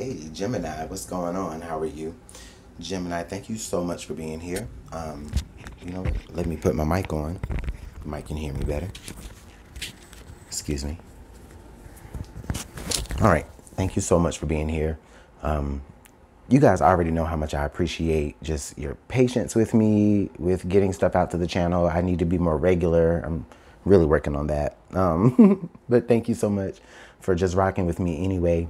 Hey, Gemini, what's going on? How are you? Gemini, thank you so much for being here. You know what? Let me put my mic on. The mic can hear me better. Excuse me. All right. Thank you so much for being here. You guys already know how much I appreciate just your patience with me, with getting stuff out to the channel. I need to be more regular. I'm really working on that. But thank you so much for just rocking with me anyway.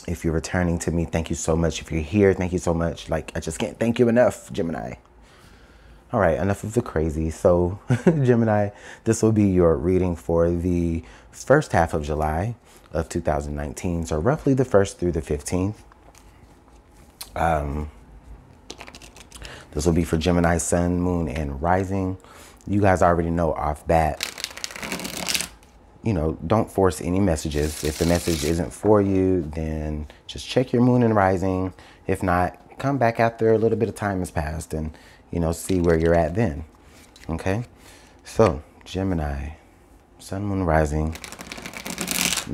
If you're returning to me, thank you so much. If you're here, thank you so much. Like, I just can't thank you enough, Gemini. All right, enough of the crazy. So, Gemini, this will be your reading for the first half of July of 2019. So roughly the 1st through the 15th. This will be for Gemini, Sun, Moon, and Rising. You guys already know off bat, you know, don't force any messages. If the message isn't for you, then just check your Moon and Rising. If not, come back after a little bit of time has passed and, you know, see where you're at then. Okay? So, Gemini, Sun, Moon, Rising,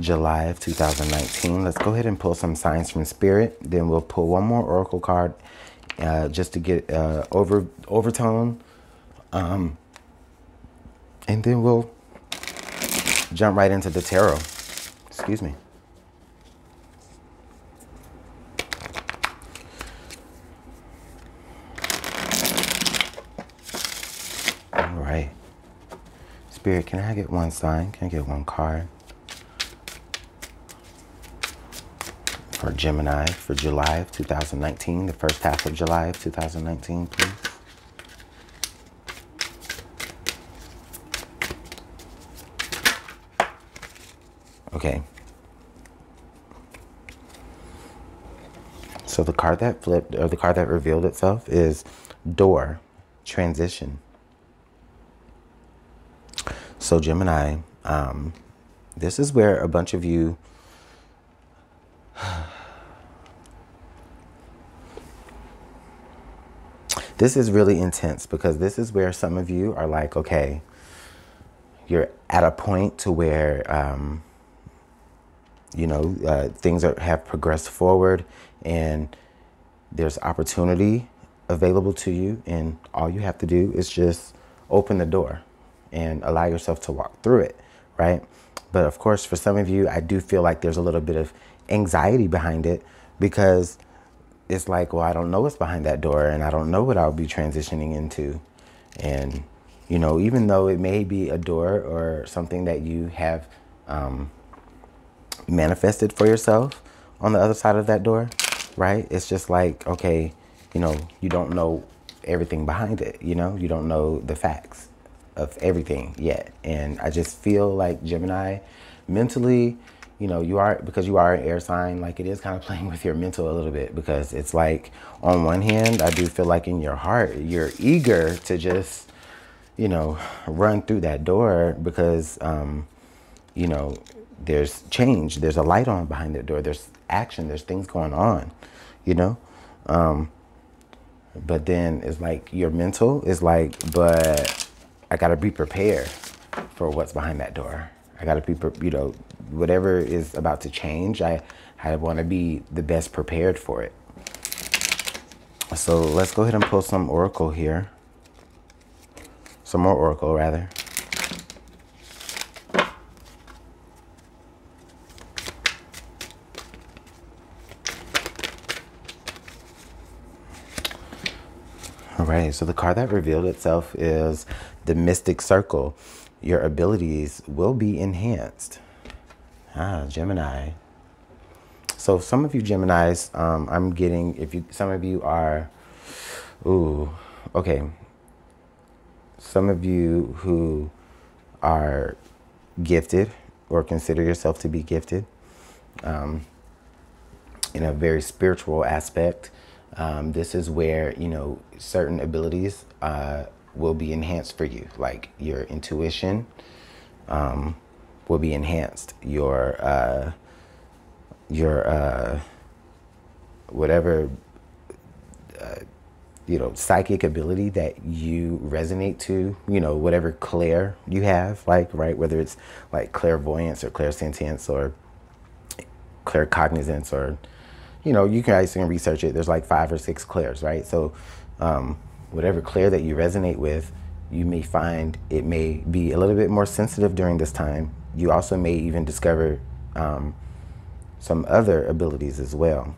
July of 2019. Let's go ahead and pull some signs from Spirit. Then we'll pull one more Oracle card just to get overtone. And then we'll jump right into the tarot. Excuse me. All right. Spirit, can I get one sign? Can I get one card? For Gemini, for July of 2019, the first half of July of 2019, please. Okay. So the card that flipped, or the card that revealed itself, is Door, Transition. So Gemini, this is where a bunch of you this is really intense, because this is where some of you are like, okay, you're at a point to where you know, things have progressed forward and there's opportunity available to you, and all you have to do is just open the door and allow yourself to walk through it, right? But of course, for some of you, I do feel like there's a little bit of anxiety behind it, because it's like, well, I don't know what's behind that door, and I don't know what I'll be transitioning into. And, you know, even though it may be a door or something that you have manifested for yourself on the other side of that door, right? It's just like, okay, you know, you don't know everything behind it, you know? You don't know the facts of everything yet. And I just feel like, Gemini, mentally, you know, you are, because you are an air sign, like it is kind of playing with your mental a little bit, because it's like, on one hand, I do feel like in your heart, you're eager to just, you know, run through that door, because, you know, there's change, there's a light on behind that door, there's action, there's things going on, you know? But then it's like your mental is like, but I gotta be prepared for what's behind that door. I gotta be, you know, whatever is about to change, I wanna be the best prepared for it. So let's go ahead and pull some Oracle here. Some more Oracle, rather. All right, so the card that revealed itself is the Mystic Circle. Your abilities will be enhanced. Gemini. So some of you Geminis, I'm getting, some of you are, okay. Some of you who are gifted or consider yourself to be gifted in a very spiritual aspect, this is where, you know, certain abilities will be enhanced for you. Like your intuition will be enhanced. Your whatever, you know, psychic ability that you resonate to, you know, whatever clair you have, like, right, whether it's like clairvoyance or clairsentience or claircognizance or, you know, you guys can research it. There's like 5 or 6 clairs, right? So whatever clair that you resonate with, you may find it may be a little bit more sensitive during this time. You also may even discover some other abilities as well.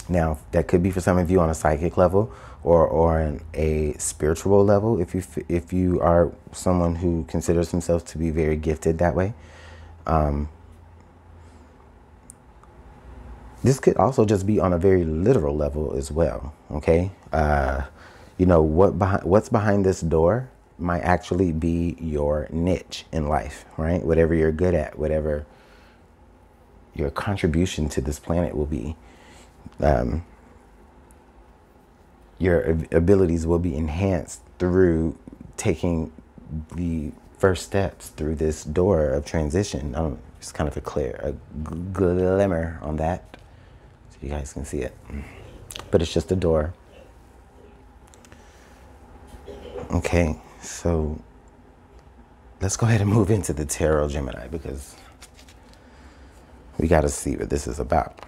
Now, that could be for some of you on a psychic level or on a spiritual level, if you are someone who considers themselves to be very gifted that way. This could also just be on a very literal level as well, okay? You know, what's behind this door might actually be your niche in life, right? Whatever you're good at, whatever your contribution to this planet will be. Your abilities will be enhanced through taking the first steps through this door of transition. It's kind of a glimmer on that, so you guys can see it. But it's just a door. Okay, so let's go ahead and move into the tarot, Gemini, because we got to see what this is about.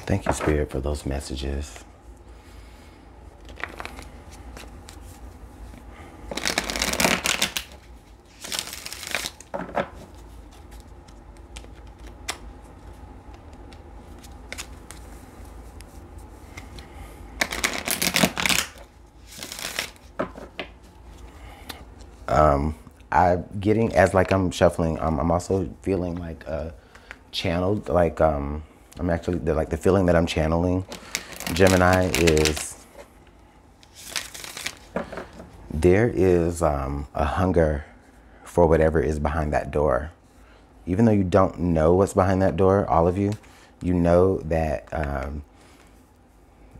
Thank you, Spirit, for those messages. I'm getting, as like I'm shuffling, I'm also feeling like channeled, like I'm actually, like the feeling that I'm channeling, Gemini, is there is a hunger for whatever is behind that door. Even though you don't know what's behind that door, all of you, you know that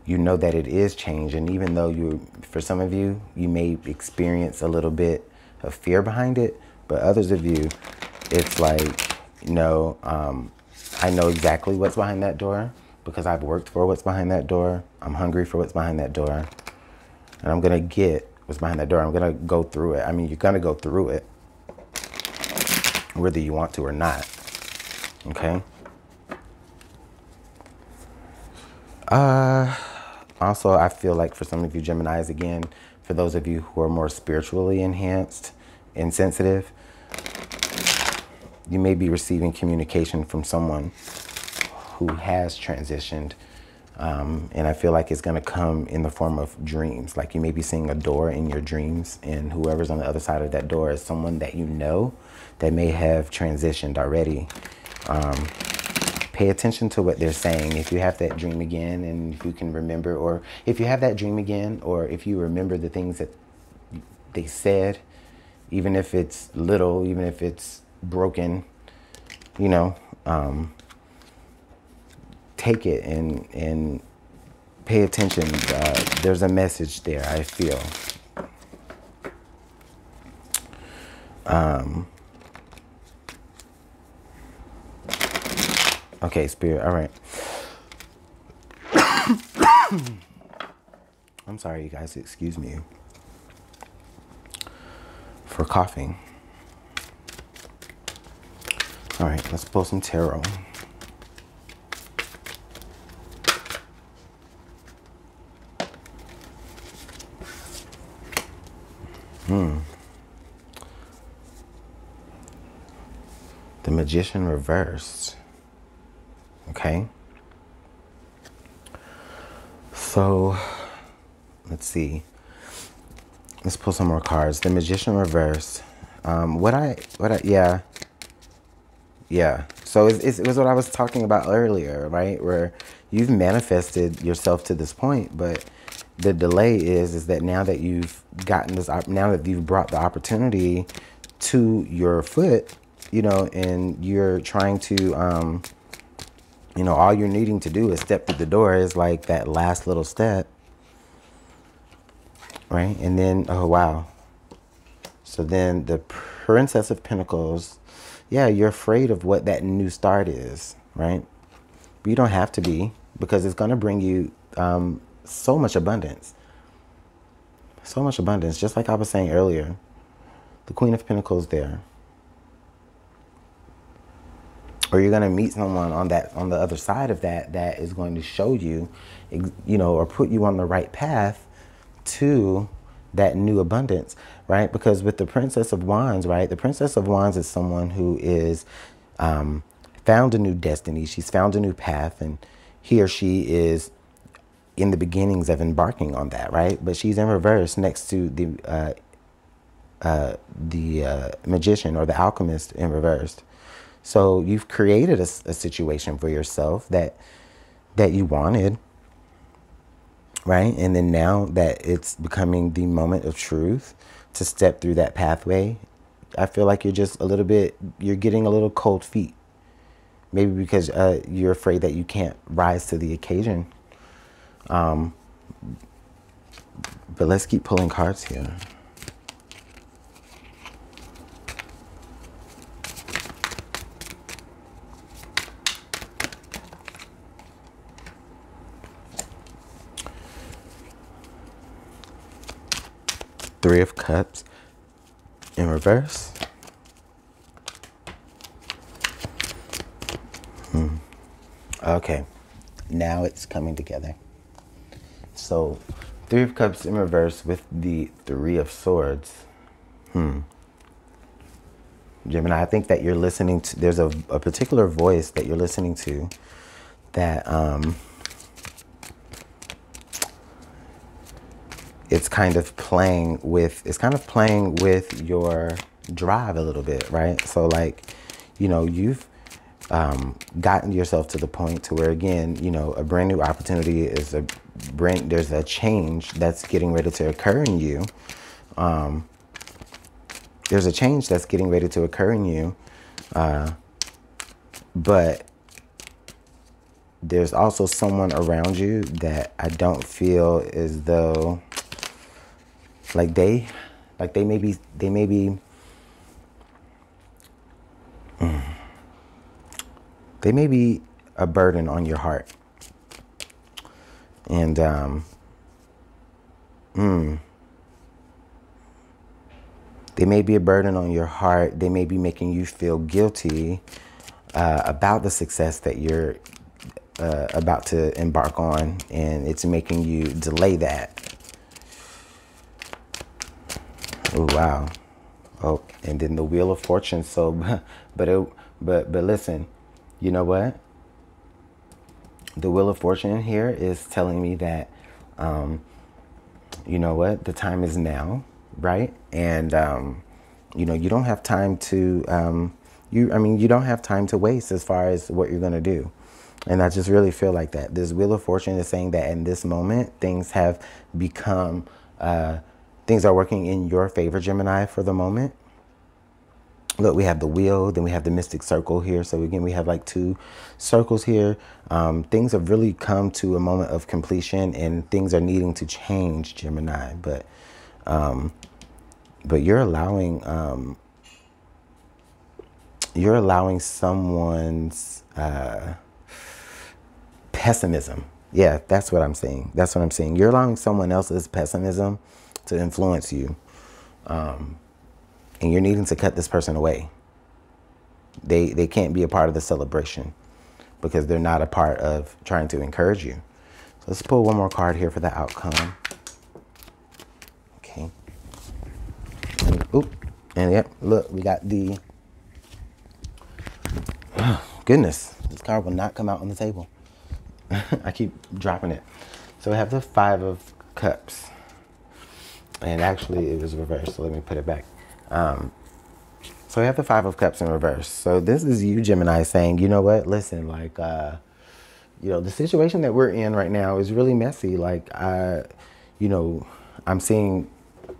it is change. And even though for some of you, you may experience a little bit of fear behind it, but others of you, it's like, no, I know exactly what's behind that door because I've worked for what's behind that door. I'm hungry for what's behind that door, and I'm gonna get what's behind that door. I'm gonna go through it. I mean, you're gonna go through it whether you want to or not, okay? Also, I feel like for some of you Geminis, again, for those of you who are more spiritually enhanced and sensitive, you may be receiving communication from someone who has transitioned. And I feel like it's going to come in the form of dreams. Like you may be seeing a door in your dreams, and whoever's on the other side of that door is someone that you know that may have transitioned already. Pay attention to what they're saying. If you have that dream again, and if you can remember, or if you have that dream again, or if you remember the things that they said, even if it's little, even if it's broken, you know, take it and pay attention. There's a message there, I feel. Okay, Spirit, all right. I'm sorry, you guys, excuse me for coughing. All right, let's pull some tarot. The Magician reversed. Okay. So, let's see. Let's pull some more cards. The Magician reversed. Yeah. So it was what I was talking about earlier, right? Where you've manifested yourself to this point, but the delay is that now that you've gotten this, now that you've brought the opportunity to your foot, you know, and you're trying to, you know, all you're needing to do is step through the door is like that last little step, right? And then, oh, wow. So then the Princess of Pentacles, yeah, you're afraid of what that new start is, right? But you don't have to be, because it's going to bring you so much abundance. So much abundance, just like I was saying earlier. The Queen of Pentacles there. Or you're going to meet someone on the other side of that is going to show you, you know, or put you on the right path to that new abundance, right? Because with the Princess of Wands, right? The Princess of Wands is someone who is found a new destiny. She's found a new path, and he or she is in the beginnings of embarking on that, right? But she's in reverse next to the magician or the alchemist in reverse. So you've created a situation for yourself that you wanted, right? And then now that it's becoming the moment of truth to step through that pathway, I feel like you're just you're getting a little cold feet. Maybe because you're afraid that you can't rise to the occasion. But let's keep pulling cards here. Three of Cups in reverse. Okay, now it's coming together. So, Three of Cups in reverse with the Three of Swords. Gemini, I think that you're listening to, there's a particular voice that you're listening to that it's kind of playing with your drive a little bit, right? So like, you know, you've gotten yourself to the point to where, again, you know, a brand new opportunity is there's a change that's getting ready to occur in you. There's a change that's getting ready to occur in you. But there's also someone around you that I don't feel as though like they may be a burden on your heart. And they may be a burden on your heart. They may be making you feel guilty about the success that you're about to embark on, and it's making you delay that. Oh, wow. Oh, and then the Wheel of Fortune. So, but listen, you know what? The Wheel of Fortune here is telling me that, you know what? The time is now, right? And, you know, you don't have time to, you don't have time to waste as far as what you're going to do. And I just really feel like that. This Wheel of Fortune is saying that in this moment, things have become, things are working in your favor, Gemini, for the moment. Look, we have the wheel, then we have the mystic circle here. So again, we have like two circles here. Things have really come to a moment of completion, and things are needing to change, Gemini. But you're allowing someone's pessimism. Yeah, that's what I'm saying. That's what I'm saying. You're allowing someone else's pessimism to influence you. And you're needing to cut this person away. They can't be a part of the celebration because they're not a part of trying to encourage you. So let's pull one more card here for the outcome. Okay. And yep, look, we got the, oh, goodness, this card will not come out on the table. I keep dropping it. So we have the Five of Cups. And actually it was reversed, so let me put it back. So we have the Five of Cups in reverse. So this is you, Gemini, saying, you know what, listen, like, you know, the situation that we're in right now is really messy. Like, you know, I'm seeing,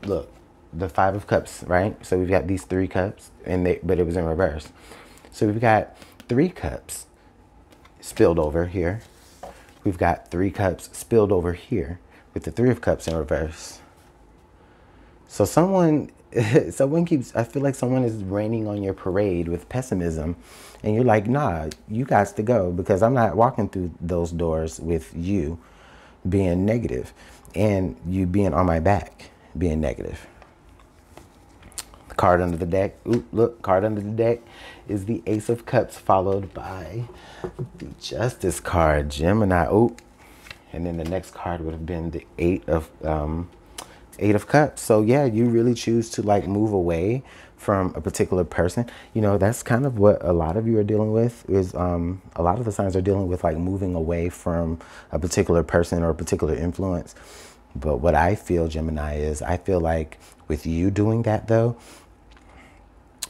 look, the Five of Cups, right? So we've got these three cups, but it was in reverse. So we've got three cups spilled over here. We've got three cups spilled over here with the Three of Cups in reverse. So someone keeps, I feel like someone is raining on your parade with pessimism, and you're like, nah, you guys to go, because I'm not walking through those doors with you being negative and you being on my back being negative. card under the deck. Ooh, look, card under the deck is the Ace of Cups, followed by the Justice card, Gemini. Ooh, and then the next card would have been the Eight of Cups. So yeah, you really choose to like move away from a particular person. You know, that's kind of what a lot of you are dealing with, is a lot of the signs are dealing with like moving away from a particular person or a particular influence. But what I feel, Gemini, is I feel like with you doing that though,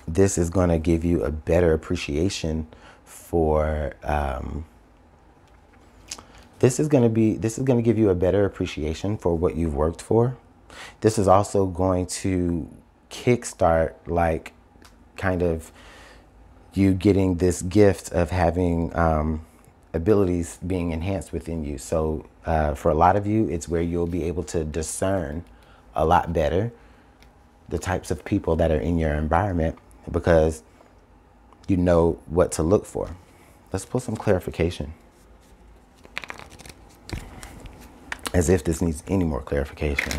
this is going to give you a better appreciation for this is going to give you a better appreciation for what you've worked for. This is also going to kickstart like kind of you getting this gift of having abilities being enhanced within you. So for a lot of you, it's where you'll be able to discern a lot better the types of people that are in your environment, because you know what to look for. Let's pull some clarification. As if this needs any more clarification.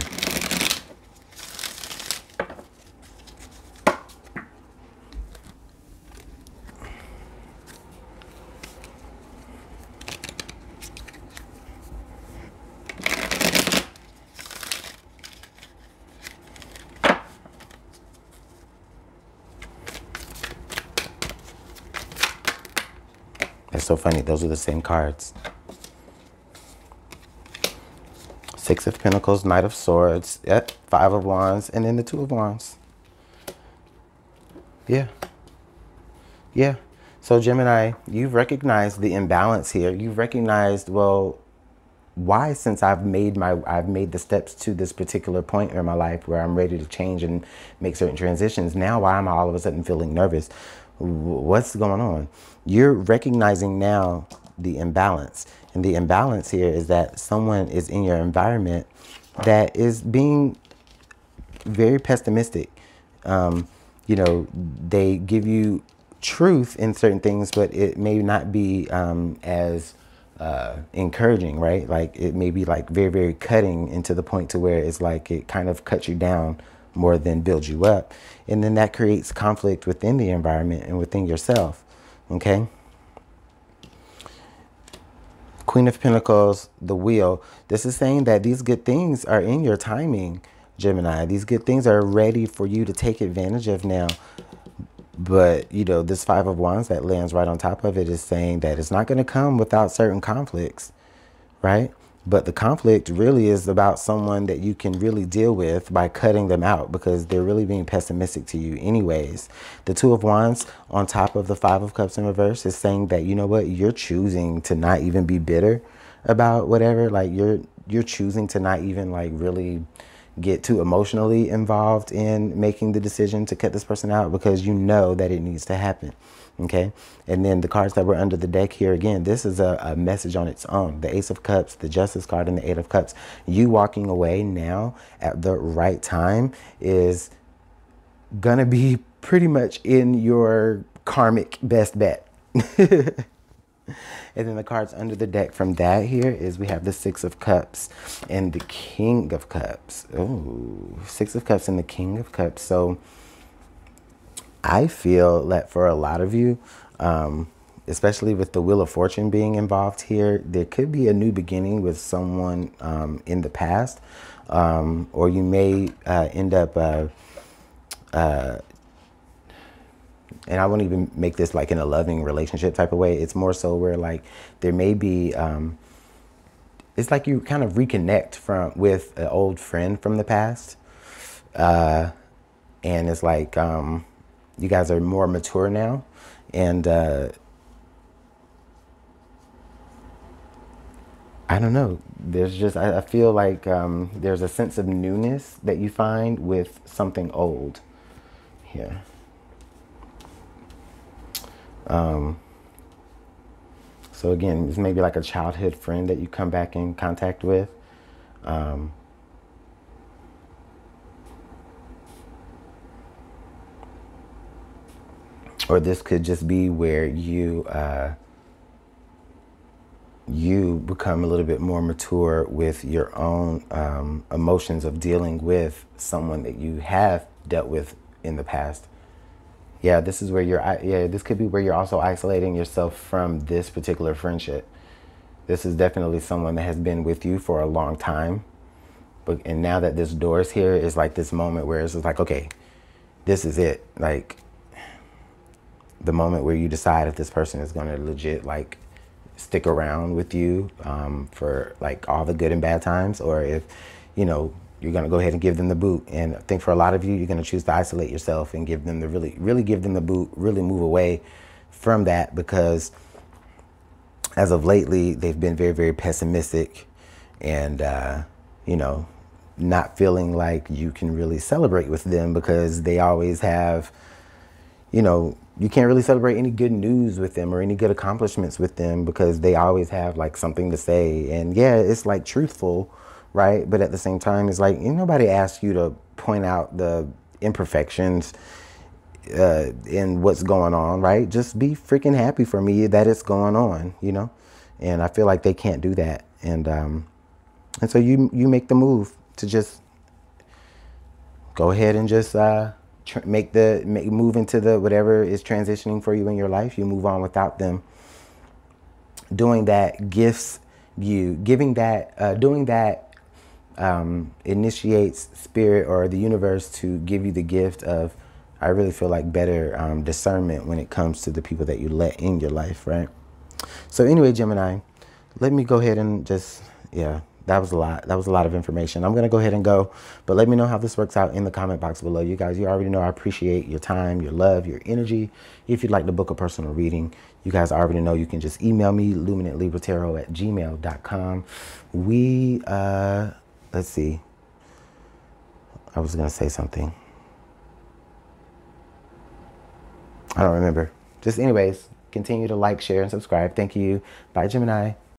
That's so funny. Those are the same cards. Six of Pentacles, Knight of Swords, yep, Five of Wands, and then the Two of Wands. Yeah. Yeah. So Gemini, you've recognized the imbalance here. You've recognized, well, why, since I've made the steps to this particular point in my life where I'm ready to change and make certain transitions, now why am I all of a sudden feeling nervous? What's going on? You're recognizing now the imbalance. And the imbalance here is that someone is in your environment that is being very pessimistic. You know, they give you truth in certain things, but it may not be as encouraging, right? Like it may be like very, very cutting, into the point to where it's like it kind of cuts you down more than builds you up. And then that creates conflict within the environment and within yourself. Okay. Queen of Pentacles, the Wheel. This is saying that these good things are in your timing, Gemini. These good things are ready for you to take advantage of now. But, you know, this Five of Wands that lands right on top of it is saying that it's not going to come without certain conflicts, right? But the conflict really is about someone that you can really deal with by cutting them out, because they're really being pessimistic to you anyways. The Two of Wands on top of the Five of Cups in reverse is saying that, you know what, you're choosing to not even be bitter about whatever. Like you're choosing to not even like really get too emotionally involved in making the decision to cut this person out, because you know that it needs to happen. Okay. And then the cards that were under the deck here, again, this is a message on its own. The Ace of Cups, the Justice card, and the Eight of Cups. You walking away now at the right time is gonna be pretty much in your karmic best bet. And then the cards under the deck from that here is we have the Six of Cups and the King of Cups. Oh, Six of Cups and the King of Cups. So I feel that for a lot of you, especially with the Wheel of Fortune being involved here, there could be a new beginning with someone in the past, or you may end up, and I won't even make this like in a loving relationship type of way. It's more so where like there may be, it's like you kind of reconnect with an old friend from the past, and it's like, you guys are more mature now, and I don't know. There's just, I feel like there's a sense of newness that you find with something old here. So again, it's maybe like a childhood friend that you come back in contact with. Or this could just be where you you become a little bit more mature with your own emotions of dealing with someone that you have dealt with in the past. Yeah, this is where this could be where you're also isolating yourself from this particular friendship. This is definitely someone that has been with you for a long time. And now that this door is here, is like this moment where it's just like, okay, this is it. Like the moment where you decide if this person is going to legit like stick around with you for like all the good and bad times, or if, you know, you're going to go ahead and give them the boot. And I think for a lot of you, you're going to choose to isolate yourself and give them the really give them the boot, really move away from that, because as of lately, they've been very, very pessimistic and, you know, not feeling like you can really celebrate with them because they always have, you know, you can't really celebrate any good news with them or any good accomplishments with them because they always have like something to say. And yeah, it's like truthful, right? But at the same time, it's like, ain't nobody asked you to point out the imperfections in what's going on, right? Just be freaking happy for me that it's going on, you know? And I feel like they can't do that. And so you make the move to just go ahead and just move into the whatever is transitioning for you in your life. You move on without them. Doing that gifts you, doing that initiates spirit or the universe to give you the gift of, I really feel like, better discernment when it comes to the people that you let in your life, right? So anyway, Gemini, let me go ahead and just, yeah, that was a lot. That was a lot of information. I'm going to go ahead and go, but let me know how this works out in the comment box below. You guys, you already know I appreciate your time, your love, your energy. If you'd like to book a personal reading, you guys already know you can just email me, LuminantLibraTarot@gmail.com. Let's see. I was going to say something. I don't remember. Just anyways, continue to like, share, and subscribe. Thank you. Bye, Gemini.